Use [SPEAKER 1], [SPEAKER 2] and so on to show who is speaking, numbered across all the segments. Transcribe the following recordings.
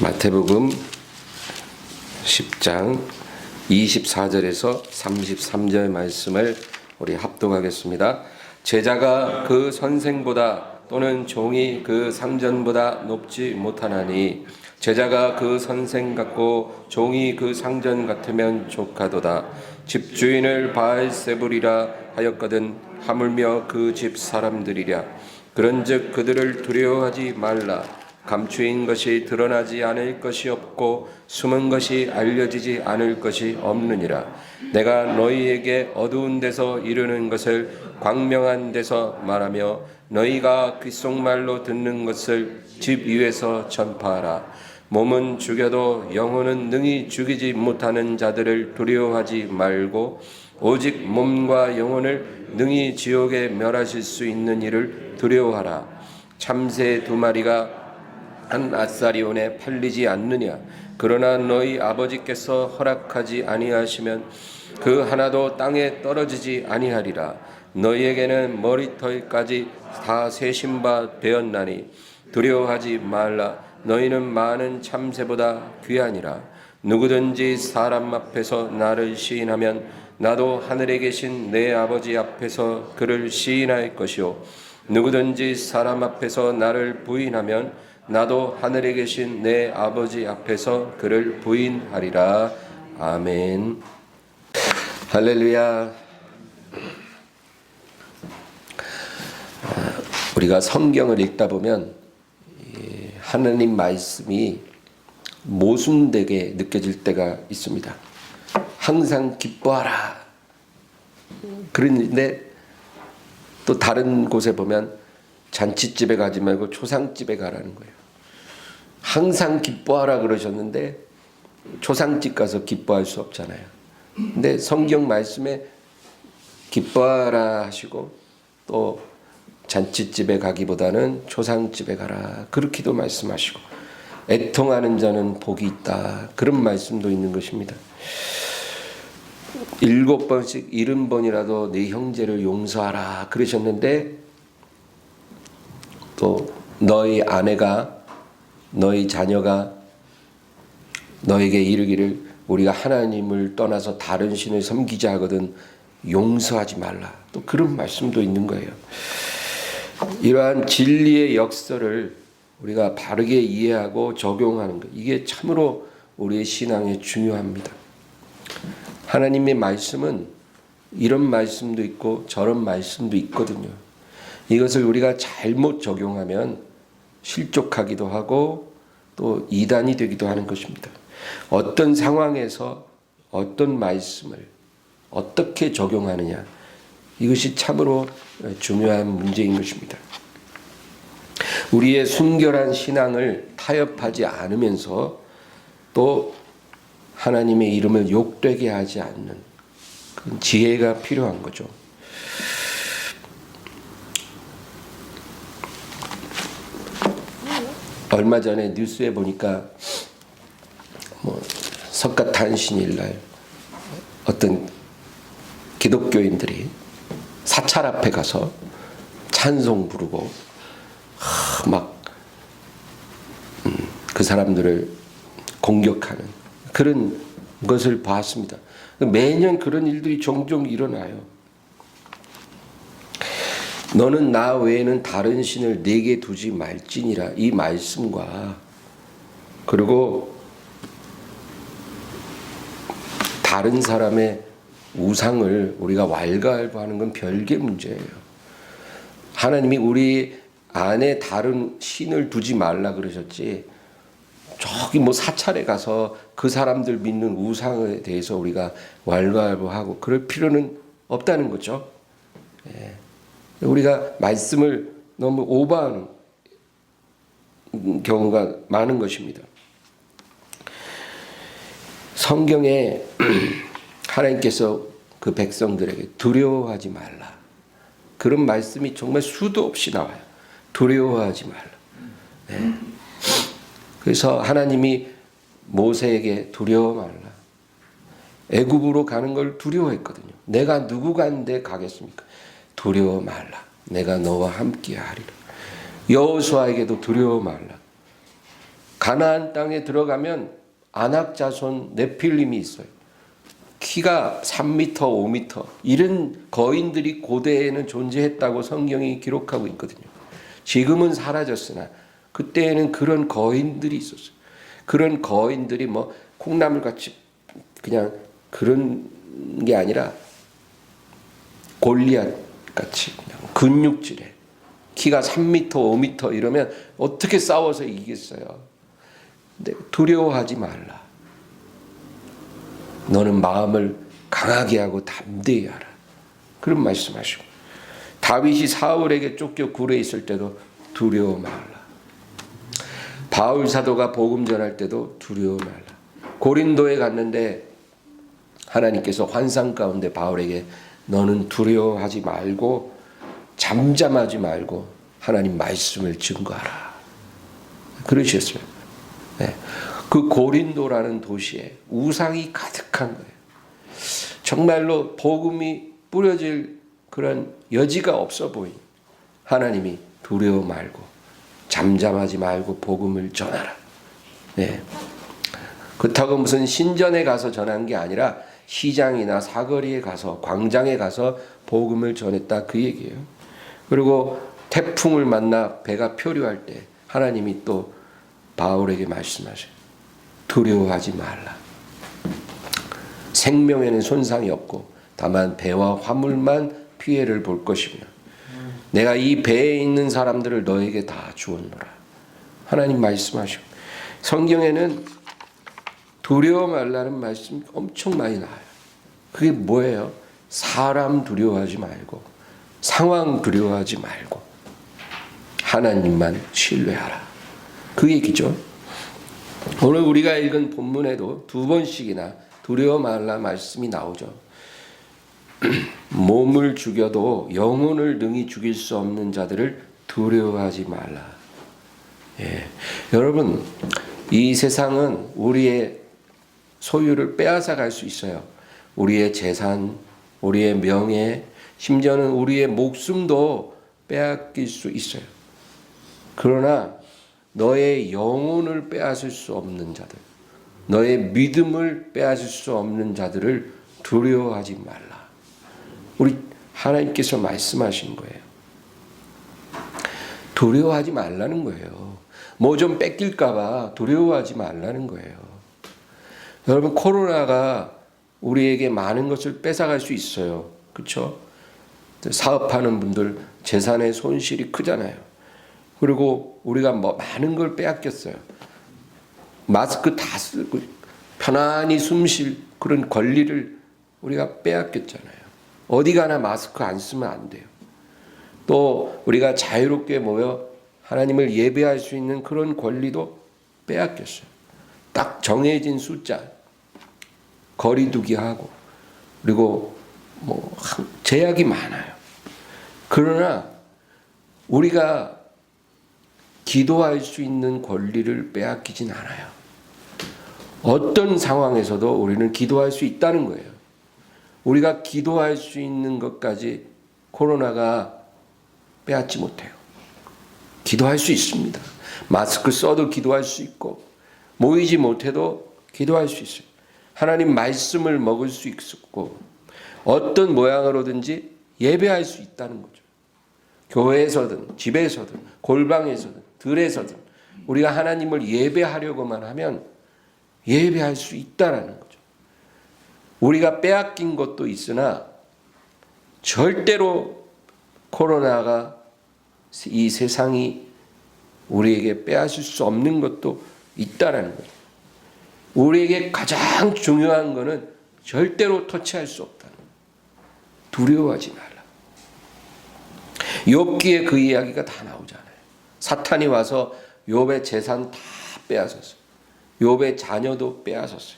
[SPEAKER 1] 마태복음 10장 24절에서 33절 말씀을 우리 합독하겠습니다. 제자가 그 선생보다 또는 종이 그 상전보다 높지 못하나니 제자가 그 선생 같고 종이 그 상전 같으면 족하도다. 집주인을 바알세불이라 하였거든 하물며 그 집 사람들이랴. 그런즉 그들을 두려워하지 말라. 감추인 것이 드러나지 않을 것이 없고 숨은 것이 알려지지 않을 것이 없느니라. 내가 너희에게 어두운 데서 이르는 것을 광명한 데서 말하며 너희가 귓속말로 듣는 것을 집 위에서 전파하라. 몸은 죽여도 영혼은 능히 죽이지 못하는 자들을 두려워하지 말고 오직 몸과 영혼을 능히 지옥에 멸하실 수 있는 이를 두려워하라. 참새 2마리가 한 아사리온에 팔리지 않느냐. 그러나 너희 아버지께서 허락하지 아니하시면 그 하나도 땅에 떨어지지 아니하리라. 너희에게는 머리털까지 다 세신 바 되었나니 두려워하지 말라. 너희는 많은 참새보다 귀하니라. 누구든지 사람 앞에서 나를 시인하면 나도 하늘에 계신 내 아버지 앞에서 그를 시인할 것이요 누구든지 사람 앞에서 나를 부인하면 나도 하늘에 계신 내 아버지 앞에서 그를 부인하리라. 아멘. 할렐루야. 우리가 성경을 읽다 보면 하나님 말씀이 모순되게 느껴질 때가 있습니다. 항상 기뻐하라. 그런데 또 다른 곳에 보면 잔치집에 가지 말고 초상집에 가라는 거예요. 항상 기뻐하라 그러셨는데 초상집 가서 기뻐할 수 없잖아요. 근데 성경 말씀에 기뻐하라 하시고 또 잔치집에 가기보다는 초상집에 가라 그렇게도 말씀하시고 애통하는 자는 복이 있다 그런 말씀도 있는 것입니다. 7번씩 70번이라도 네 형제를 용서하라 그러셨는데 또 너희 아내가 너희 자녀가 너에게 이르기를 우리가 하나님을 떠나서 다른 신을 섬기자 하거든 용서하지 말라. 또 그런 말씀도 있는 거예요. 이러한 진리의 역설을 우리가 바르게 이해하고 적용하는 것, 이게 참으로 우리의 신앙에 중요합니다. 하나님의 말씀은 이런 말씀도 있고 저런 말씀도 있거든요. 이것을 우리가 잘못 적용하면 실족하기도 하고 또 이단이 되기도 하는 것입니다. 어떤 상황에서 어떤 말씀을 어떻게 적용하느냐, 이것이 참으로 중요한 문제인 것입니다. 우리의 순결한 신앙을 타협하지 않으면서 또 하나님의 이름을 욕되게 하지 않는 그런 지혜가 필요한 거죠. 얼마 전에 뉴스에 보니까 석가탄신일날 어떤 기독교인들이 사찰 앞에 가서 찬송 부르고 막 그 사람들을 공격하는 그런 것을 봤습니다. 매년 그런 일들이 종종 일어나요. 너는 나 외에는 다른 신을 내게 두지 말지니라, 이 말씀과 그리고 다른 사람의 우상을 우리가 왈가왈부하는 건 별개 문제예요. 하나님이 우리 안에 다른 신을 두지 말라 그러셨지, 저기 사찰에 가서 그 사람들 믿는 우상에 대해서 우리가 왈가왈부하고 그럴 필요는 없다는 거죠. 예. 우리가 말씀을 너무 오버하는 경우가 많은 것입니다. 성경에 하나님께서 그 백성들에게 두려워하지 말라 그런 말씀이 정말 수도 없이 나와요. 두려워하지 말라. 네. 그래서 하나님이 모세에게 두려워 말라. 애굽으로 가는 걸 두려워했거든요. 내가 누구 가는데 가겠습니까? 두려워 말라. 내가 너와 함께 하리라. 여호수아에게도 두려워 말라. 가나안 땅에 들어가면 아낙 자손 네필림이 있어요. 키가 3m, 5m 이런 거인들이 고대에는 존재했다고 성경이 기록하고 있거든요. 지금은 사라졌으나 그때에는 그런 거인들이 있었어요. 그런 거인들이 뭐 콩나물같이 그냥 그런 게 아니라 골리앗같이 그냥 근육질에 키가 3m, 5m 이러면 어떻게 싸워서 이기겠어요. 근데 두려워하지 말라. 너는 마음을 강하게 하고 담대히 하라. 그런 말씀하시고, 다윗이 사울에게 쫓겨 굴에 있을 때도 두려워 말라. 바울 사도가 복음 전할 때도 두려워 말라. 고린도에 갔는데 하나님께서 환상 가운데 바울에게 너는 두려워하지 말고 잠잠하지 말고 하나님 말씀을 증거하라. 그러셨어요. 네. 그 고린도라는 도시에 우상이 가득한 거예요. 정말로 복음이 뿌려질 그런 여지가 없어 보인 하나님이 두려워 말고 잠잠하지 말고 복음을 전하라. 네. 그렇다고 무슨 신전에 가서 전한 게 아니라 시장이나 사거리에 가서 광장에 가서 복음을 전했다 그 얘기예요. 그리고 태풍을 만나 배가 표류할 때 하나님이 또 바울에게 말씀하셔요. 두려워하지 말라. 생명에는 손상이 없고 다만 배와 화물만 피해를 볼 것이며 내가 이 배에 있는 사람들을 너에게 다 주었노라. 하나님 말씀하시고 성경에는 두려워 말라는 말씀 엄청 많이 나와요. 그게 뭐예요? 사람 두려워하지 말고 상황 두려워하지 말고 하나님만 신뢰하라. 그 얘기죠. 오늘 우리가 읽은 본문에도 2번씩이나 두려워 말라 말씀이 나오죠. 몸을 죽여도 영혼을 능히 죽일 수 없는 자들을 두려워하지 말라. 예. 여러분, 이 세상은 우리의 소유를 빼앗아 갈 수 있어요. 우리의 재산, 우리의 명예, 심지어는 우리의 목숨도 빼앗길 수 있어요. 그러나 너의 영혼을 빼앗을 수 없는 자들, 너의 믿음을 빼앗을 수 없는 자들을 두려워하지 말라. 우리 하나님께서 말씀하신 거예요. 두려워하지 말라는 거예요. 뭐 좀 뺏길까 봐 두려워하지 말라는 거예요. 여러분, 코로나가 우리에게 많은 것을 뺏어갈 수 있어요. 그렇죠? 사업하는 분들 재산의 손실이 크잖아요. 그리고 우리가 뭐 많은 걸 빼앗겼어요. 마스크 다 쓰고 편안히 숨 쉴 그런 권리를 우리가 빼앗겼잖아요. 어디 가나 마스크 안 쓰면 안 돼요. 또 우리가 자유롭게 모여 하나님을 예배할 수 있는 그런 권리도 빼앗겼어요. 딱 정해진 숫자 거리두기 하고 그리고 뭐 제약이 많아요. 그러나 우리가 기도할 수 있는 권리를 빼앗기진 않아요. 어떤 상황에서도 우리는 기도할 수 있다는 거예요. 우리가 기도할 수 있는 것까지 코로나가 빼앗지 못해요. 기도할 수 있습니다. 마스크 써도 기도할 수 있고 모이지 못해도 기도할 수 있어요. 하나님 말씀을 먹을 수 있고 어떤 모양으로든지 예배할 수 있다는 거죠. 교회에서든 집에서든 골방에서든 들에서든 우리가 하나님을 예배하려고만 하면 예배할 수 있다라는 거죠. 우리가 빼앗긴 것도 있으나 절대로 코로나가 이 세상이 우리에게 빼앗을 수 없는 것도 있다라는 거죠. 우리에게 가장 중요한 것은 절대로 터치할 수 없다는 거예요. 두려워하지 말라. 욥기에 그 이야기가 다 나오잖아요. 사탄이 와서 욥의 재산 다 빼앗았어요. 욥의 자녀도 빼앗았어요.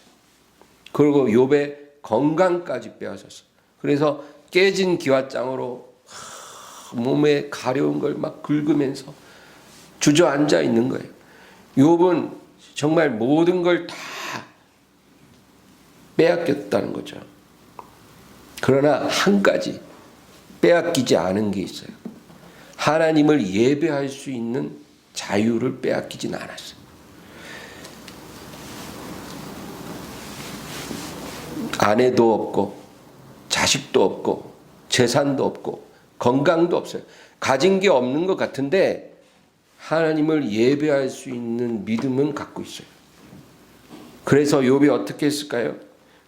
[SPEAKER 1] 그리고 욥의 건강까지 빼앗았어요. 그래서 깨진 기와장으로 몸에 가려운 걸 막 긁으면서 주저앉아 있는 거예요. 욥은 정말 모든 걸 다 빼앗겼다는 거죠. 그러나 한 가지 빼앗기지 않은 게 있어요. 하나님을 예배할 수 있는 자유를 빼앗기진 않았어요. 아내도 없고 자식도 없고 재산도 없고 건강도 없어요. 가진 게 없는 것 같은데 하나님을 예배할 수 있는 믿음은 갖고 있어요. 그래서 욥이 어떻게 했을까요?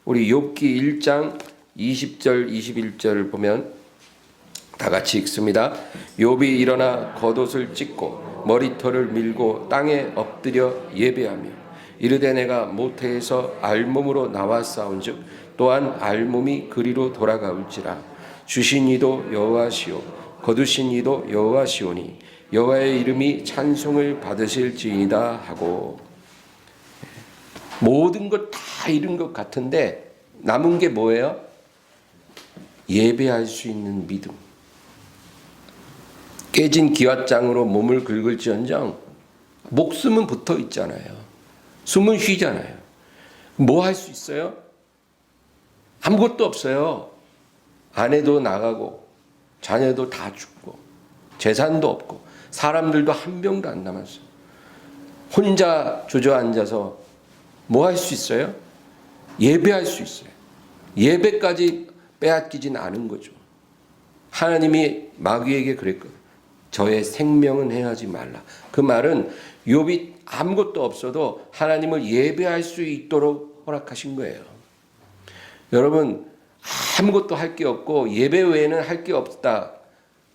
[SPEAKER 1] 우리 욥기 1장 20절 21절을 보면 다 같이 읽습니다. 욥이 일어나 겉옷을 찢고 머리털을 밀고 땅에 엎드려 예배하며 이르되 내가 모태에서 알몸으로 나왔사온즉 또한 알몸이 그리로 돌아가올지라. 주신 이도 여호와시오 거두신 이도 여호와시오니 여호와의 이름이 찬송을 받으실지이다 하고, 모든 것 다 잃은 것 같은데 남은 게 뭐예요? 예배할 수 있는 믿음. 깨진 기왓장으로 몸을 긁을지언정 목숨은 붙어 있잖아요. 숨은 쉬잖아요. 뭐 할 수 있어요? 아무것도 없어요. 아내도 나가고 자녀도 다 죽고 재산도 없고 사람들도 한 명도 안 남았어요. 혼자 주저앉아서 뭐 할 수 있어요? 예배할 수 있어요. 예배까지 빼앗기진 않은 거죠. 하나님이 마귀에게 그랬거든요. 저의 생명은 행하지 말라. 그 말은 욥이 아무것도 없어도 하나님을 예배할 수 있도록 허락하신 거예요. 여러분, 아무것도 할 게 없고 예배 외에는 할 게 없다.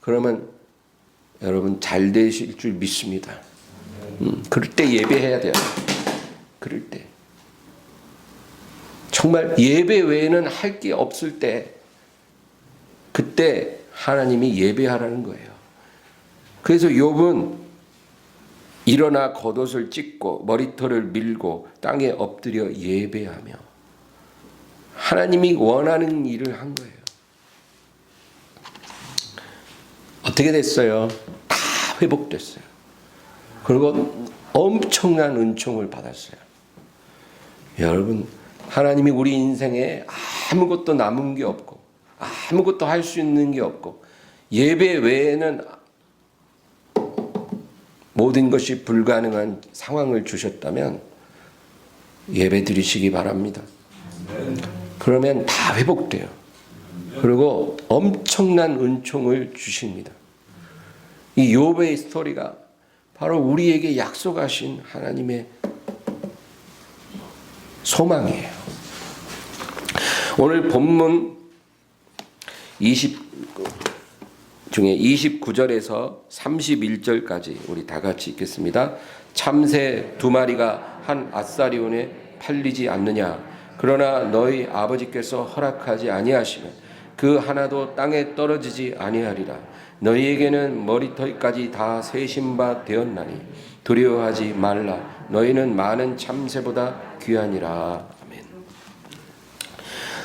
[SPEAKER 1] 그러면 여러분 잘 되실 줄 믿습니다. 그럴 때 예배해야 돼요. 그럴 때. 정말 예배 외에는 할 게 없을 때 그때 하나님이 예배하라는 거예요. 그래서 욥은 일어나 겉옷을 찢고 머리털을 밀고 땅에 엎드려 예배하며 하나님이 원하는 일을 한 거예요. 어떻게 됐어요? 다 회복됐어요. 그리고 엄청난 은총을 받았어요. 여러분, 하나님이 우리 인생에 아무것도 남은 게 없고 아무것도 할 수 있는 게 없고 예배 외에는 모든 것이 불가능한 상황을 주셨다면 예배 드리시기 바랍니다. 그러면 다 회복돼요. 그리고 엄청난 은총을 주십니다. 이 욥의 스토리가 바로 우리에게 약속하신 하나님의 소망이에요. 오늘 본문 중에 29절에서 31절까지 우리 다 같이 읽겠습니다. 참새 2마리가 한 아사리온에 팔리지 않느냐. 그러나 너희 아버지께서 허락하지 아니하시면 그 하나도 땅에 떨어지지 아니하리라. 너희에게는 머리털까지 다 세신 바 되었나니 두려워하지 말라. 너희는 많은 참새보다 귀하니라. 아멘.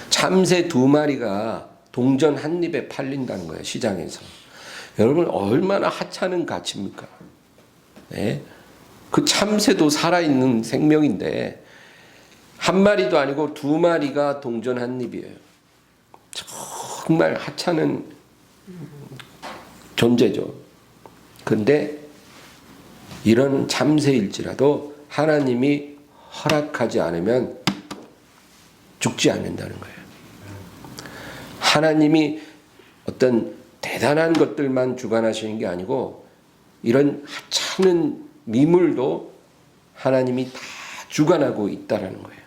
[SPEAKER 1] 참새 2마리가 동전 한 입에 팔린다는 거예요. 시장에서. 여러분 얼마나 하찮은 가치입니까? 네? 그 참새도 살아있는 생명인데 한 마리도 아니고 2마리가 동전 한 입이에요. 정말 하찮은 존재죠. 근데 이런 참새일지라도 하나님이 허락하지 않으면 죽지 않는다는 거예요. 하나님이 어떤 대단한 것들만 주관하시는 게 아니고 이런 하찮은 미물도 하나님이 다 주관하고 있다라는 거예요.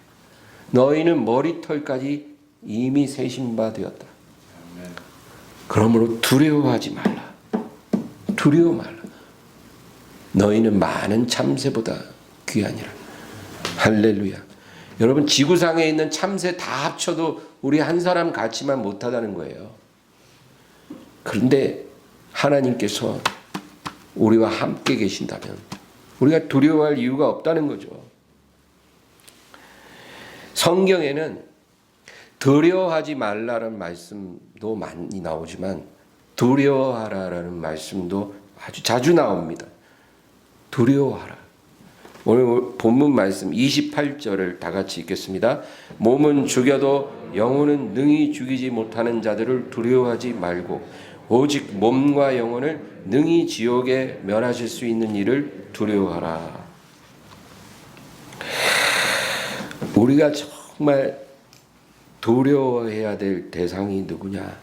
[SPEAKER 1] 너희는 머리털까지 이미 세신 바 되었다. 그러므로 두려워하지 말라. 두려워 말라. 너희는 많은 참새보다 귀하니라. 할렐루야. 여러분 지구상에 있는 참새 다 합쳐도 우리 한 사람 같이만 못하다는 거예요. 그런데 하나님께서 우리와 함께 계신다면 우리가 두려워할 이유가 없다는 거죠. 성경에는 두려워하지 말라는 말씀도 많이 나오지만 두려워하라라는 말씀도 아주 자주 나옵니다. 두려워하라. 오늘 본문 말씀 28절을 다 같이 읽겠습니다. 몸은 죽여도 영혼은 능히 죽이지 못하는 자들을 두려워하지 말고 오직 몸과 영혼을 능히 지옥에 멸하실 수 있는 이를 두려워하라. 우리가 정말 두려워해야 될 대상이 누구냐?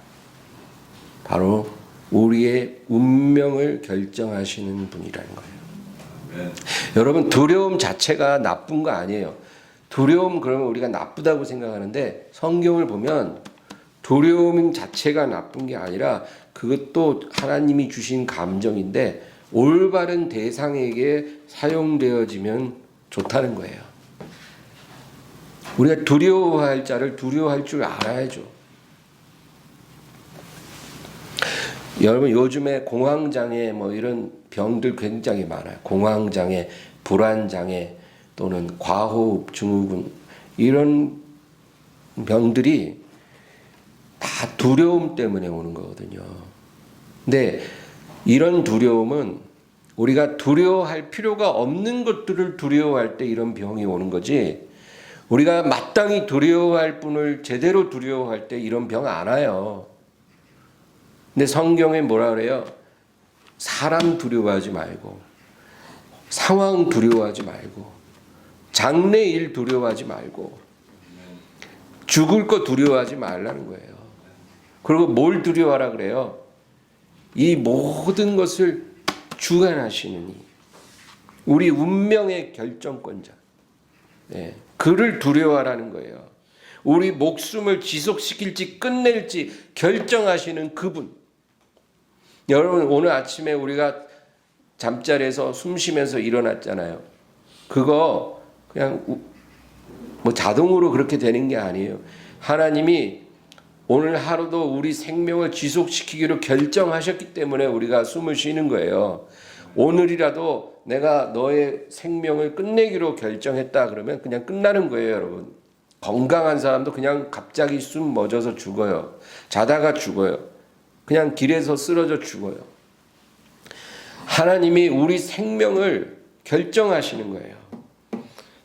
[SPEAKER 1] 바로 우리의 운명을 결정하시는 분이라는 거예요. 여러분, 두려움 자체가 나쁜 거 아니에요. 두려움 그러면 우리가 나쁘다고 생각하는데 성경을 보면 두려움 자체가 나쁜 게 아니라 그것도 하나님이 주신 감정인데 올바른 대상에게 사용되어지면 좋다는 거예요. 우리가 두려워할 자를 두려워할 줄 알아야죠. 여러분, 요즘에 공황장애 뭐 이런 병들 굉장히 많아요. 공황장애, 불안장애 또는 과호흡 증후군, 이런 병들이 다 두려움 때문에 오는 거거든요. 근데 이런 두려움은 우리가 두려워할 필요가 없는 것들을 두려워할 때 이런 병이 오는 거지, 우리가 마땅히 두려워할 분을 제대로 두려워할 때 이런 병 안 와요. 근데 성경에 뭐라 그래요? 사람 두려워하지 말고, 상황 두려워하지 말고, 장래일 두려워하지 말고, 죽을 거 두려워하지 말라는 거예요. 그리고 뭘 두려워하라 그래요? 이 모든 것을 주관하시는 우리 운명의 결정권자, 그를 두려워하라는 거예요. 우리 목숨을 지속시킬지 끝낼지 결정하시는 그분. 여러분, 오늘 아침에 우리가 잠자리에서 숨 쉬면서 일어났잖아요. 그거 그냥 뭐 자동으로 그렇게 되는 게 아니에요. 하나님이 오늘 하루도 우리 생명을 지속시키기로 결정하셨기 때문에 우리가 숨을 쉬는 거예요. 오늘이라도 내가 너의 생명을 끝내기로 결정했다 그러면 그냥 끝나는 거예요, 여러분. 건강한 사람도 그냥 갑자기 숨 멎어서 죽어요. 자다가 죽어요. 그냥 길에서 쓰러져 죽어요. 하나님이 우리 생명을 결정하시는 거예요.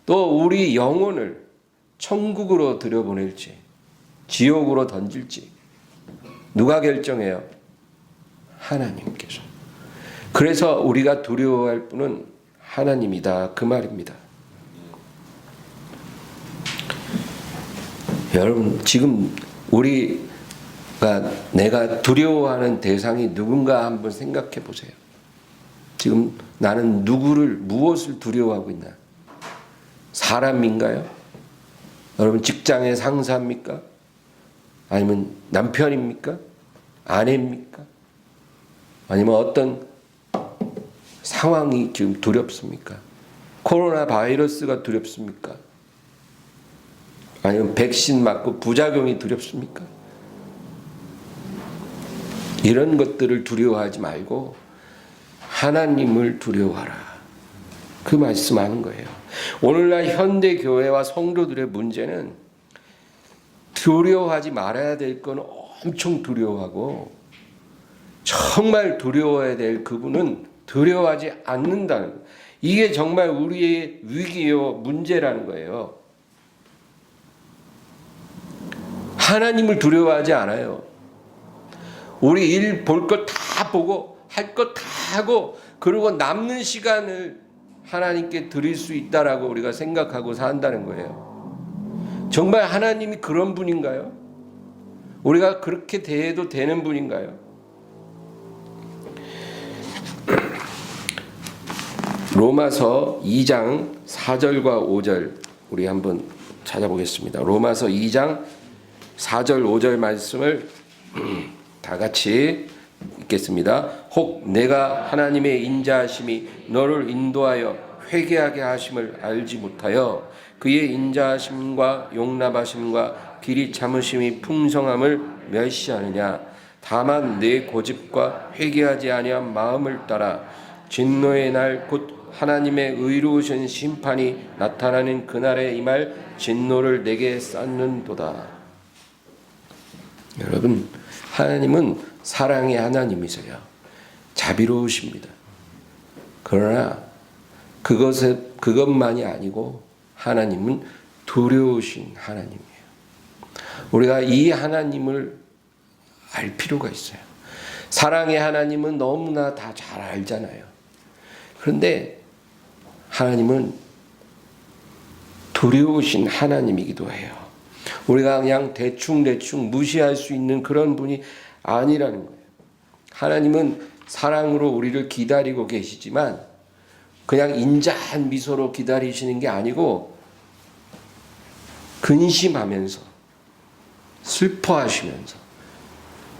[SPEAKER 1] 또 우리 영혼을 천국으로 들여보낼지 지옥으로 던질지 누가 결정해요? 하나님께서. 그래서 우리가 두려워할 분은 하나님이다, 그 말입니다. 여러분, 지금 내가 두려워하는 대상이 누군가 한번 생각해 보세요. 지금 나는 무엇을 두려워하고 있나? 사람인가요? 여러분, 직장의 상사입니까? 아니면 남편입니까? 아내입니까? 아니면 어떤 상황이 지금 두렵습니까? 코로나 바이러스가 두렵습니까? 아니면 백신 맞고 부작용이 두렵습니까? 이런 것들을 두려워하지 말고 하나님을 두려워하라, 그 말씀하는 거예요. 오늘날 현대 교회와 성도들의 문제는 두려워하지 말아야 될 건 엄청 두려워하고, 정말 두려워해야 될 그분은 두려워하지 않는다는, 이게 정말 우리의 위기요 문제라는 거예요. 하나님을 두려워하지 않아요. 우리 일 볼 것 다 보고 할 것 다 하고 그리고 남는 시간을 하나님께 드릴 수 있다라고 우리가 생각하고 산다는 거예요. 정말 하나님이 그런 분인가요? 우리가 그렇게 대해도 되는 분인가요? 로마서 2장 4절과 5절 우리 한번 찾아보겠습니다. 로마서 2장 4절 5절 말씀을 다 같이 읽겠습니다. 혹 내가 하나님의 인자하심이 너를 인도하여 회개하게 하심을 알지 못하여 그의 인자하심과 용납하심과 길이 참으심이 풍성함을 멸시하느냐? 다만 내 고집과 회개하지 아니한 마음을 따라 진노의 날 곧 하나님의 의로우신 심판이 나타나는 그날에 임할 진노를 내게 쌓는도다. 여러분, 하나님은 사랑의 하나님이세요. 자비로우십니다. 그러나 그것만이 아니고 하나님은 두려우신 하나님이에요. 우리가 이 하나님을 알 필요가 있어요. 사랑의 하나님은 너무나 다 잘 알잖아요. 그런데 하나님은 두려우신 하나님이기도 해요. 우리가 그냥 대충 무시할 수 있는 그런 분이 아니라는 거예요. 하나님은 사랑으로 우리를 기다리고 계시지만 그냥 인자한 미소로 기다리시는 게 아니고 근심하면서 슬퍼하시면서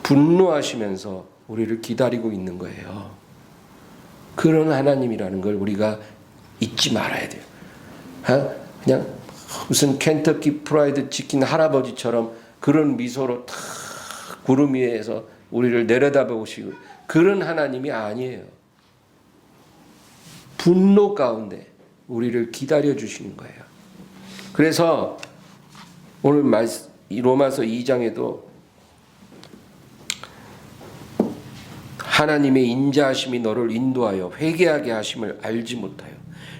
[SPEAKER 1] 분노하시면서 우리를 기다리고 있는 거예요. 그런 하나님이라는 걸 우리가 잊지 말아야 돼요. 그냥 무슨 켄터키 프라이드 치킨 할아버지처럼 그런 미소로 탁 구름 위에서 우리를 내려다보시고 그런 하나님이 아니에요. 분노 가운데 우리를 기다려 주시는 거예요. 그래서 오늘 로마서 2장에도 하나님의 인자하심이 너를 인도하여 회개하게 하심을 알지 못하여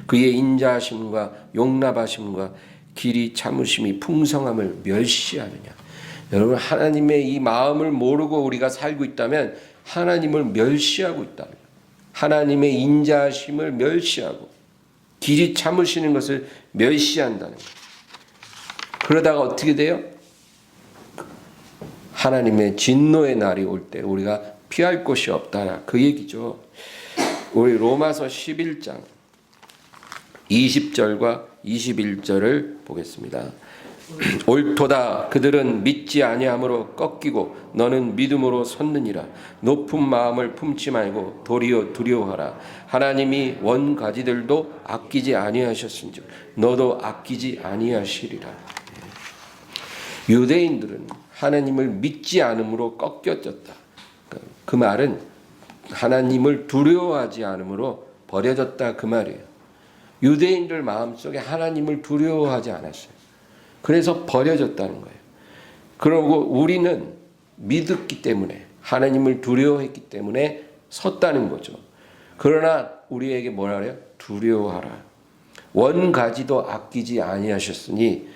[SPEAKER 1] 그의 인자하심과 용납하심과 길이 참으심이 풍성함을 멸시하느냐. 여러분, 하나님의 이 마음을 모르고 우리가 살고 있다면 하나님을 멸시하고 있다는 거예요. 하나님의 인자하심을 멸시하고 길이 참으시는 것을 멸시한다는 거예요. 그러다가 어떻게 돼요? 하나님의 진노의 날이 올 때 우리가 피할 곳이 없다. 그 얘기죠. 우리 로마서 11장 20절과 21절을 보겠습니다. 옳도다. 그들은 믿지 아니함으로 꺾이고 너는 믿음으로 섰느니라. 높은 마음을 품지 말고 도리어 두려워하라. 하나님이 원가지들도 아끼지 아니하셨은즉 너도 아끼지 아니하시리라. 유대인들은 하나님을 믿지 않음으로 꺾여졌다. 그 말은 하나님을 두려워하지 않음으로 버려졌다 그 말이에요. 유대인들 마음속에 하나님을 두려워하지 않았어요. 그래서 버려졌다는 거예요. 그리고 우리는 믿었기 때문에 하나님을 두려워했기 때문에 섰다는 거죠. 그러나 우리에게 뭐라 그래요? 두려워하라. 원가지도 아끼지 아니하셨으니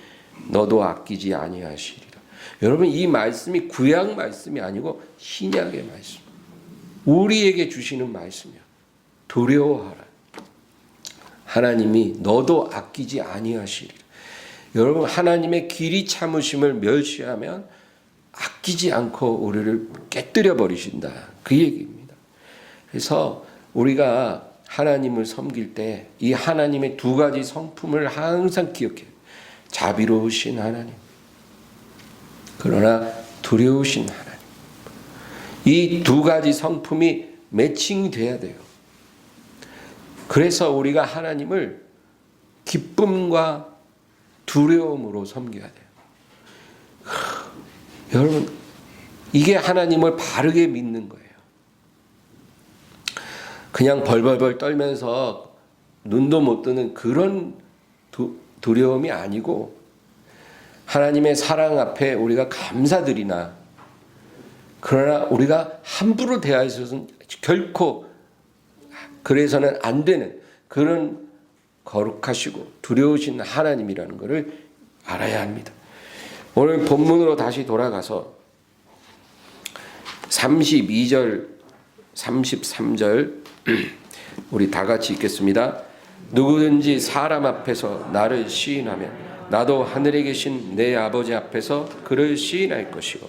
[SPEAKER 1] 너도 아끼지 아니하시리라. 여러분, 이 말씀이 구약 말씀이 아니고 신약의 말씀. 우리에게 주시는 말씀이야. 두려워하라. 하나님이 너도 아끼지 아니하시리라. 여러분, 하나님의 길이 참으심을 멸시하면 아끼지 않고 우리를 깨뜨려 버리신다. 그 얘기입니다. 그래서 우리가 하나님을 섬길 때 이 하나님의 두 가지 성품을 항상 기억해요. 자비로우신 하나님, 그러나 두려우신 하나님. 이 두 가지 성품이 매칭돼야 돼요. 그래서 우리가 하나님을 기쁨과 두려움으로 섬겨야 돼요. 여러분, 이게 하나님을 바르게 믿는 거예요. 그냥 벌벌벌 떨면서 눈도 못 뜨는 그런 두려움이 아니고 하나님의 사랑 앞에 우리가 감사드리나, 그러나 우리가 함부로 대하여서는 결코 그래서는 안 되는 그런 거룩하시고 두려우신 하나님이라는 것을 알아야 합니다. 오늘 본문으로 다시 돌아가서 32절, 33절 우리 다 같이 읽겠습니다. 누구든지 사람 앞에서 나를 시인하면 나도 하늘에 계신 내 아버지 앞에서 그를 시인할 것이고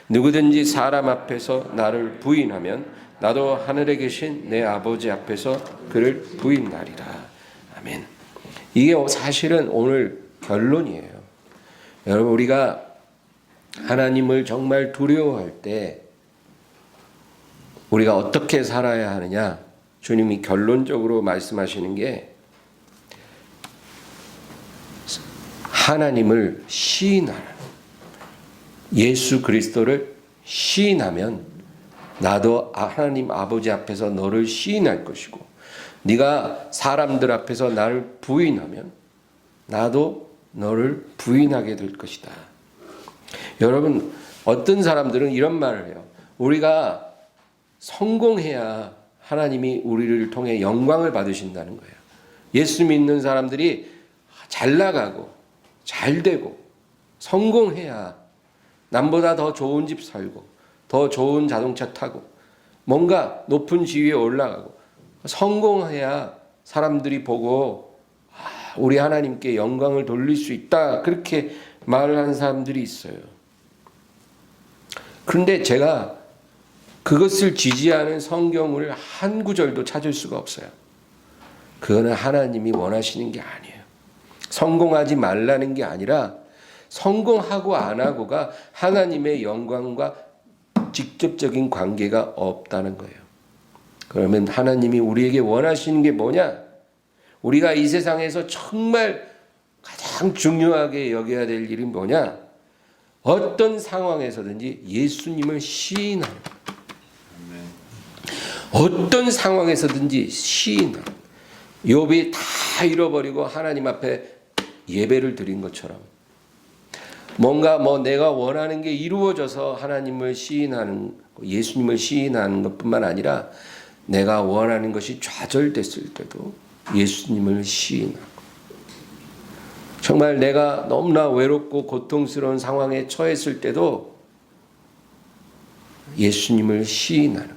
[SPEAKER 1] 누구든지 사람 앞에서 나를 부인하면 나도 하늘에 계신 내 아버지 앞에서 그를 부인하리라. 아멘. 이게 사실은 오늘 결론이에요. 여러분, 우리가 하나님을 정말 두려워할 때 우리가 어떻게 살아야 하느냐, 주님이 결론적으로 말씀하시는 게 하나님을 시인하라. 예수 그리스도를 시인하면 나도 하나님 아버지 앞에서 너를 시인할 것이고 네가 사람들 앞에서 나를 부인하면 나도 너를 부인하게 될 것이다. 여러분, 어떤 사람들은 이런 말을 해요. 우리가 성공해야 하나님이 우리를 통해 영광을 받으신다는 거예요. 예수 믿는 사람들이 잘 나가고 잘 되고 성공해야 남보다 더 좋은 집 살고 더 좋은 자동차 타고 뭔가 높은 지위에 올라가고 성공해야 사람들이 보고 우리 하나님께 영광을 돌릴 수 있다. 그렇게 말을 하는 사람들이 있어요. 그런데 제가 그것을 지지하는 성경을 한 구절도 찾을 수가 없어요. 그거는 하나님이 원하시는 게 아니에요. 성공하지 말라는 게 아니라 성공하고 안 하고가 하나님의 영광과 직접적인 관계가 없다는 거예요. 그러면 하나님이 우리에게 원하시는 게 뭐냐? 우리가 이 세상에서 정말 가장 중요하게 여겨야 될 일이 뭐냐? 어떤 상황에서든지 예수님을 시인하는 거예요. 어떤 상황에서든지 시인하는 거예요. 욥이 다 잃어버리고 하나님 앞에 예배를 드린 것처럼 뭔가 내가 원하는 게 이루어져서 하나님을 시인하는, 예수님을 시인하는 것뿐만 아니라 내가 원하는 것이 좌절됐을 때도 예수님을 시인하고, 정말 내가 너무나 외롭고 고통스러운 상황에 처했을 때도 예수님을 시인하는,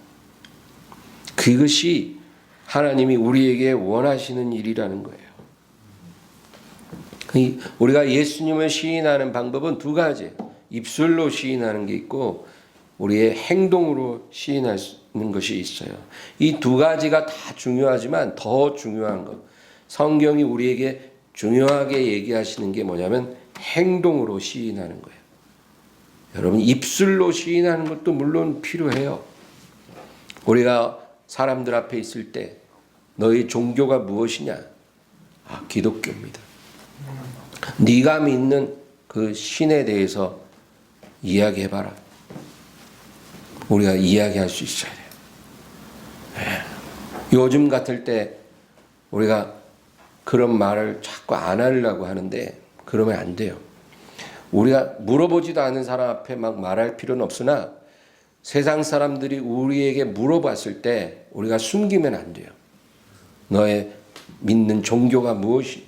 [SPEAKER 1] 그것이 하나님이 우리에게 원하시는 일이라는 거예요. 우리가 예수님을 시인하는 방법은 두 가지. 입술로 시인하는 게 있고 우리의 행동으로 시인하는 것이 있어요. 이 두 가지가 다 중요하지만 더 중요한 것, 성경이 우리에게 중요하게 얘기하시는 게 뭐냐면 행동으로 시인하는 거예요. 여러분, 입술로 시인하는 것도 물론 필요해요. 우리가 사람들 앞에 있을 때 너희 종교가 무엇이냐? 기독교입니다. 네가 믿는 그 신에 대해서 이야기해봐라. 우리가 이야기할 수 있어야 돼요. 요즘 같을 때 우리가 그런 말을 자꾸 안 하려고 하는데 그러면 안 돼요. 우리가 물어보지도 않은 사람 앞에 막 말할 필요는 없으나 세상 사람들이 우리에게 물어봤을 때 우리가 숨기면 안 돼요. 너의 믿는 종교가 무엇이?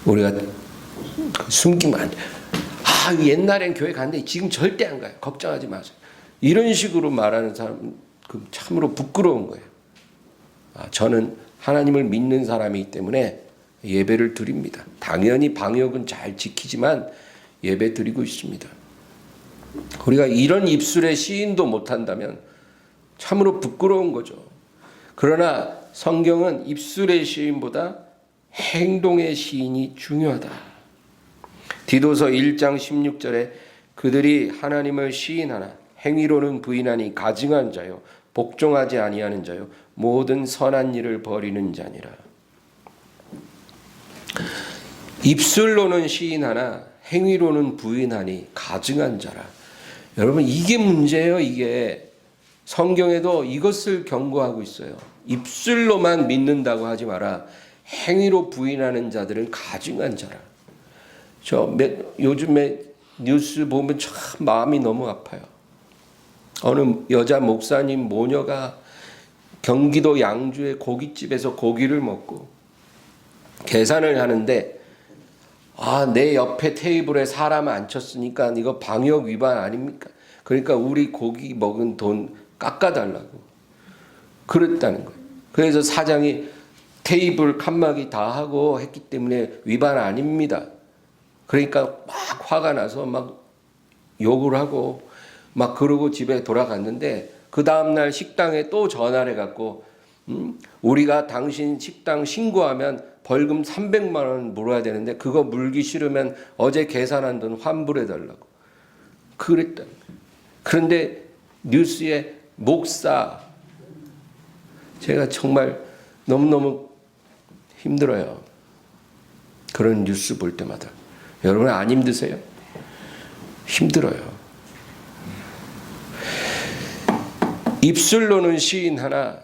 [SPEAKER 1] 우리가 숨기면 안 돼. 옛날엔 교회 갔는데 지금 절대 안 가요. 걱정하지 마세요. 이런 식으로 말하는 사람 참으로 부끄러운 거예요. 저는 하나님을 믿는 사람이기 때문에 예배를 드립니다. 당연히 방역은 잘 지키지만 예배 드리고 있습니다. 우리가 이런 입술의 시인도 못한다면 참으로 부끄러운 거죠. 그러나 성경은 입술의 시인보다 행동의 시인이 중요하다. 디도서 1장 16절에 그들이 하나님을 시인하나 행위로는 부인하니 가증한 자요 복종하지 아니하는 자요 모든 선한 일을 버리는 자니라. 입술로는 시인하나 행위로는 부인하니 가증한 자라. 여러분, 이게 문제예요. 이게 성경에도 이것을 경고하고 있어요. 입술로만 믿는다고 하지 마라. 행위로 부인하는 자들은 가증한 자라. 요즘에 뉴스 보면 참 마음이 너무 아파요. 어느 여자 목사님 모녀가 경기도 양주의 고깃집에서 고기를 먹고 계산을 하는데 내 옆에 테이블에 사람 앉혔으니까 이거 방역 위반 아닙니까? 그러니까 우리 고기 먹은 돈 깎아달라고 그랬다는 거예요. 그래서 사장이 테이블 칸막이 다 하고 했기 때문에 위반 아닙니다. 그러니까 막 화가 나서 막 욕을 하고 막 그러고 집에 돌아갔는데 그 다음날 식당에 또 전화를 해갖고 우리가 당신 식당 신고하면 벌금 300만 원 물어야 되는데 그거 물기 싫으면 어제 계산한 돈 환불해달라고 그랬다. 그런데 뉴스에 목사, 제가 정말 너무너무 힘들어요. 그런 뉴스 볼 때마다. 여러분 안 힘드세요? 힘들어요. 입술로는 시인하나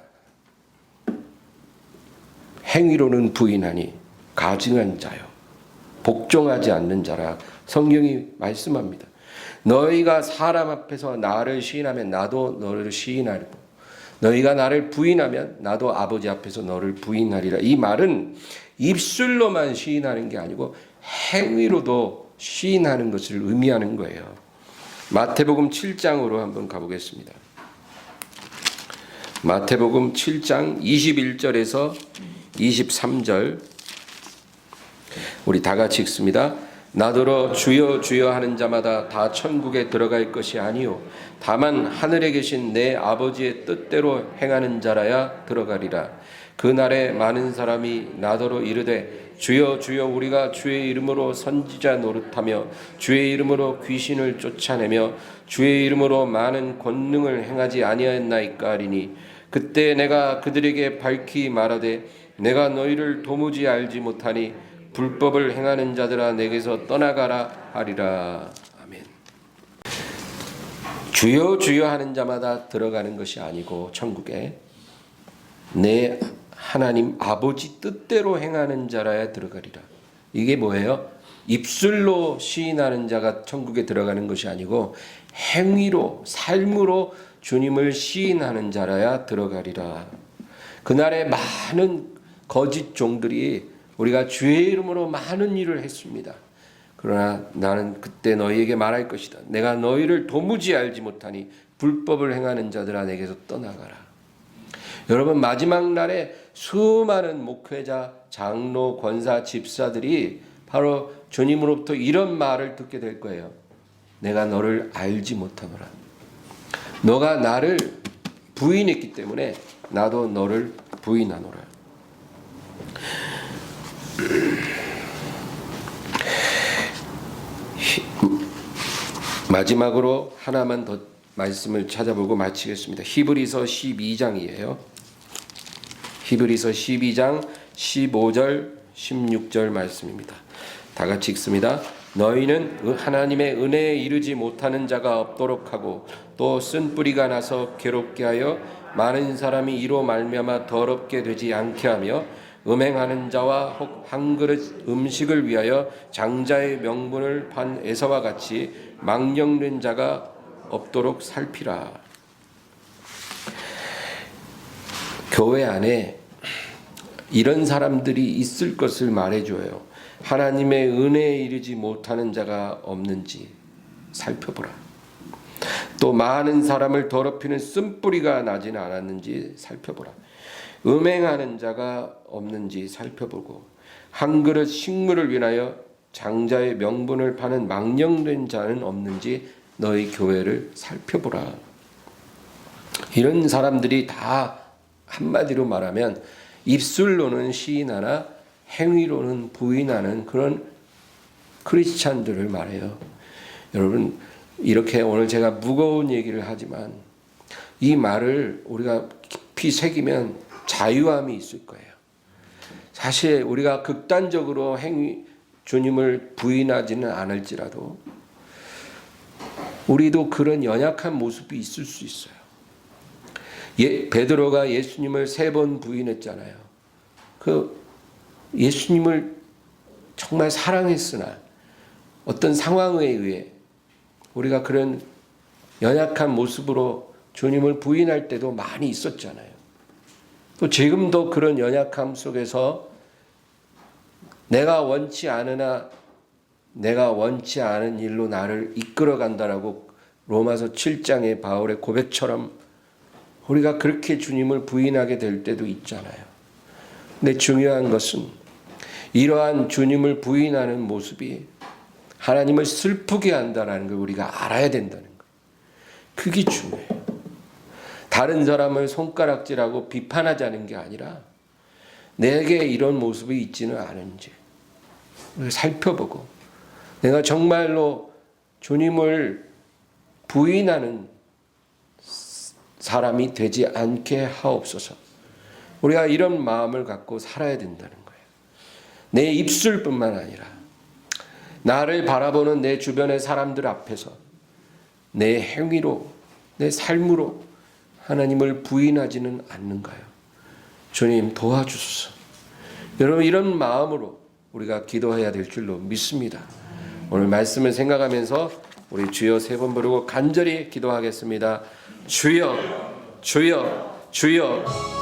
[SPEAKER 1] 행위로는 부인하니 가증한 자요 복종하지 않는 자라. 성경이 말씀합니다. 너희가 사람 앞에서 나를 시인하면 나도 너를 시인하리고 너희가 나를 부인하면 나도 아버지 앞에서 너를 부인하리라. 이 말은 입술로만 시인하는 게 아니고 행위로도 시인하는 것을 의미하는 거예요. 마태복음 7장으로 한번 가보겠습니다. 마태복음 7장 21절에서 23절 우리 다 같이 읽습니다. 나더러 주여 주여 하는 자마다 다 천국에 들어갈 것이 아니요 다만 하늘에 계신 내 아버지의 뜻대로 행하는 자라야 들어가리라. 그날에 많은 사람이 나더러 이르되 주여 주여 우리가 주의 이름으로 선지자 노릇하며 주의 이름으로 귀신을 쫓아내며 주의 이름으로 많은 권능을 행하지 아니하였나이까 하리니 그때 내가 그들에게 밝히 말하되 내가 너희를 도무지 알지 못하니 불법을 행하는 자들아 내게서 떠나가라 하리라. 아멘. 주여 주여 하는 자마다 들어가는 것이 아니고 천국에 내 하나님 아버지 뜻대로 행하는 자라야 들어가리라. 이게 뭐예요? 입술로 시인하는 자가 천국에 들어가는 것이 아니고 행위로 삶으로 주님을 시인하는 자라야 들어가리라. 그날에 많은 거짓 종들이 우리가 주의 이름으로 많은 일을 했습니다. 그러나 나는 그때 너희에게 말할 것이다. 내가 너희를 도무지 알지 못하니 불법을 행하는 자들아 내게서 떠나가라. 여러분 마지막 날에 수많은 목회자, 장로, 권사, 집사들이 바로 주님으로부터 이런 말을 듣게 될 거예요. 내가 너를 알지 못하노라. 너가 나를 부인했기 때문에 나도 너를 부인하노라. 마지막으로 하나만 더 말씀을 찾아보고 마치겠습니다. 히브리서 12장이에요. 히브리서 12장 15절 16절 말씀입니다. 다 같이 읽습니다. 너희는 하나님의 은혜에 이르지 못하는 자가 없도록 하고 또 쓴뿌리가 나서 괴롭게 하여 많은 사람이 이로 말미암아 더럽게 되지 않게 하며 음행하는 자와 혹 한 그릇 음식을 위하여 장자의 명분을 판 에서와 같이 망령된 자가 없도록 살피라. 교회 안에 이런 사람들이 있을 것을 말해줘요. 하나님의 은혜에 이르지 못하는 자가 없는지 살펴보라. 또 많은 사람을 더럽히는 쓴뿌리가 나지는 않았는지 살펴보라. 음행하는 자가 없는지 살펴보고 한 그릇 식물을 위하여 장자의 명분을 파는 망령된 자는 없는지 너희 교회를 살펴보라. 이런 사람들이 다 한마디로 말하면 입술로는 시인하나 행위로는 부인하는 그런 크리스찬들을 말해요. 여러분 이렇게 오늘 제가 무거운 얘기를 하지만 이 말을 우리가 깊이 새기면 자유함이 있을 거예요. 사실 우리가 극단적으로 주님을 부인하지는 않을지라도 우리도 그런 연약한 모습이 있을 수 있어요. 베드로가 예수님을 3번 부인했잖아요. 그 예수님을 정말 사랑했으나 어떤 상황에 의해 우리가 그런 연약한 모습으로 주님을 부인할 때도 많이 있었잖아요. 또 지금도 그런 연약함 속에서 내가 원치 않으나 내가 원치 않은 일로 나를 이끌어 간다라고 로마서 7장의 바울의 고백처럼 우리가 그렇게 주님을 부인하게 될 때도 있잖아요. 근데 중요한 것은 이러한 주님을 부인하는 모습이 하나님을 슬프게 한다는 걸 우리가 알아야 된다는 거예요. 그게 중요해요. 다른 사람을 손가락질하고 비판하자는 게 아니라 내게 이런 모습이 있지는 않은지 살펴보고 내가 정말로 주님을 부인하는 사람이 되지 않게 하옵소서. 우리가 이런 마음을 갖고 살아야 된다는 거예요. 내 입술뿐만 아니라 나를 바라보는 내 주변의 사람들 앞에서 내 행위로 내 삶으로 하나님을 부인하지는 않는가요? 주님 도와주소서. 여러분 이런 마음으로 우리가 기도해야 될 줄로 믿습니다. 오늘 말씀을 생각하면서 우리 주여 3번 부르고 간절히 기도하겠습니다. 주여 주여 주여